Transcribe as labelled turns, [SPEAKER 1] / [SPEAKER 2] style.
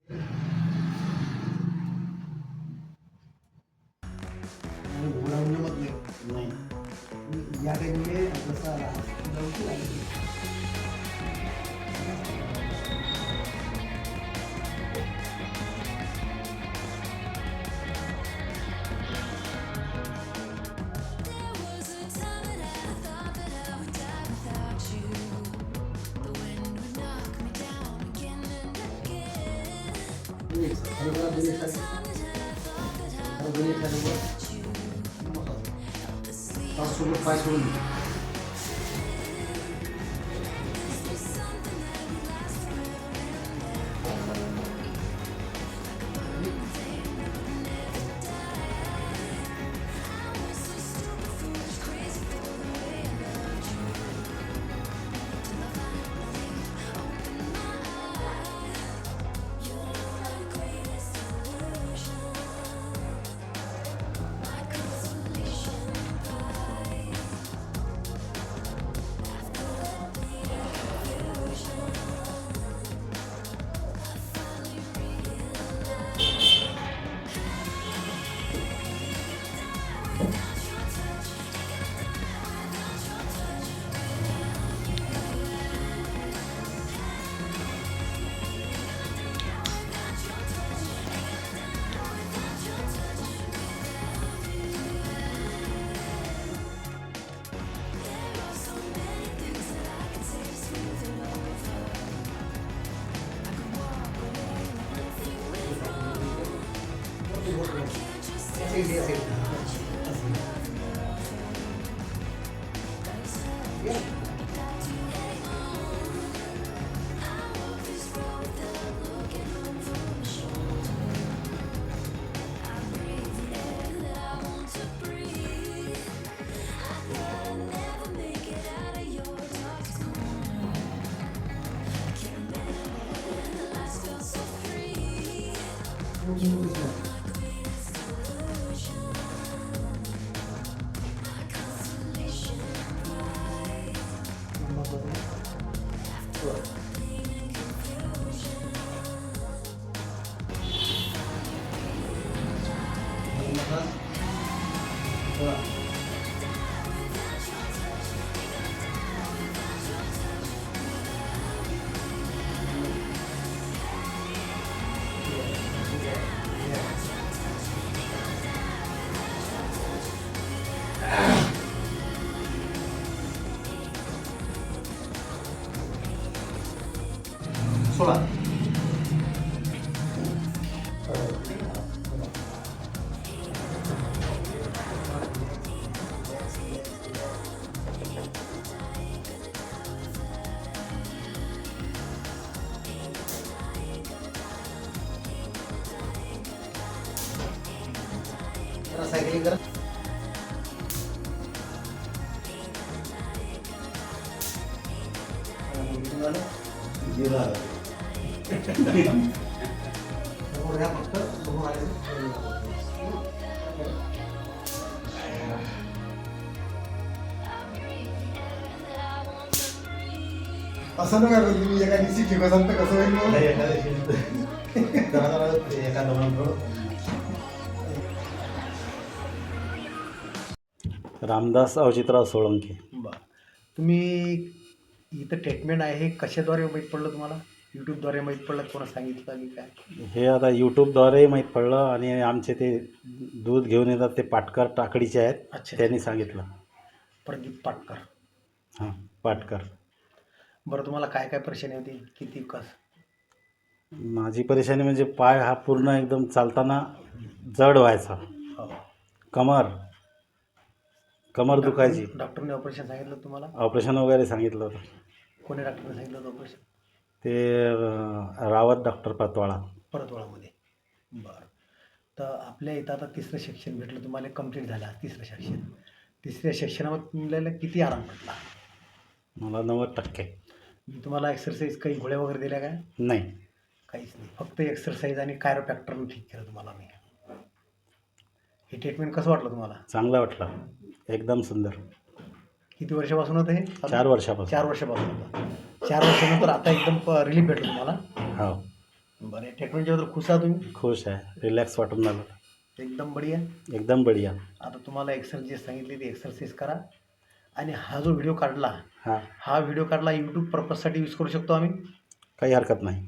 [SPEAKER 1] नाही या टाइमले जसा लवकर आली. सोबत पाय सोडून सोळा सायकलिंग करा. समोर घ्या फक्त समोर आले. असं नका करू तुम्ही. एका दिवशी ठिकाण तर कसं होईल.
[SPEAKER 2] रामदास अवचितराव सोळंके.
[SPEAKER 1] बरं, तुम्ही इथं ट्रीटमेंट आहे हे कशाद्वारे माहीत पडलं तुम्हाला? यूट्यूबद्वारे माहीत पडलं, कोणा सांगितलं की काय?
[SPEAKER 2] हे आता यूट्यूबद्वारे माहीत पडलं आणि आमचे ते दूध घेऊन येतात ते पाटकर टाकडीचे आहेत.
[SPEAKER 1] अच्छा,
[SPEAKER 2] त्यांनी सांगितलं.
[SPEAKER 1] प्रदीप पाटकर.
[SPEAKER 2] हां, पाटकर.
[SPEAKER 1] बरं, तुम्हाला काय काय परेशानी होती? किती
[SPEAKER 2] माझी परेशानी म्हणजे पाय हा पूर्ण एकदम चालताना जड व्हायचा.
[SPEAKER 1] हो.
[SPEAKER 2] कमर दुखायची.
[SPEAKER 1] डॉक्टरने ऑपरेशन सांगितलं तुम्हाला?
[SPEAKER 2] ऑपरेशन वगैरे सांगितलं होतं.
[SPEAKER 1] कोणी डॉक्टरने सांगितलं होतं ऑपरेशन?
[SPEAKER 2] ते रावत डॉक्टर
[SPEAKER 1] परतवाळामध्ये. बरं, तर आपल्या इथं आता तिसरं सेक्शन भेटलं तुम्हाला, कंप्लीट झाला तिसरं सेक्शन. तिसऱ्या सेक्शनामध्ये तुम्हाला किती आराम भेटला?
[SPEAKER 2] मला 90%.
[SPEAKER 1] तुम्हाला एक्सरसाइज काही गोळ्या वगैरे दिल्या काय?
[SPEAKER 2] नाही,
[SPEAKER 1] काहीच नाही, फक्त एक्सरसाइज आणि कायरोप्रॅक्टरने ठीक केलं तुम्हाला मी. हे ट्रीटमेंट कसं वाटलं तुम्हाला?
[SPEAKER 2] चांगलं वाटलं, एकदम सुंदर.
[SPEAKER 1] किती वर्षापासून होतं हे?
[SPEAKER 2] 4 वर्षापासून.
[SPEAKER 1] 4 वर्षापासून होतं. 4 वर्षानंतर आता एकदम रिलीफ भेटलं तुम्हाला?
[SPEAKER 2] हो.
[SPEAKER 1] बरं टेक्नॉलॉजीबद्दल खुश आहात तुम्ही?
[SPEAKER 2] खुश आहे, रिलॅक्स वाटून झालं,
[SPEAKER 1] एकदम बढिया.
[SPEAKER 2] एकदम बढिया.
[SPEAKER 1] आता तुम्हाला एक्सरसाइज सांगितली ती एक्सरसाइज करा. आणि हा जो व्हिडिओ काढला
[SPEAKER 2] हां,
[SPEAKER 1] हा व्हिडिओ काढला यूट्यूब पर्पजसाठी यूज करू शकतो आम्ही.
[SPEAKER 2] काही हरकत नाही.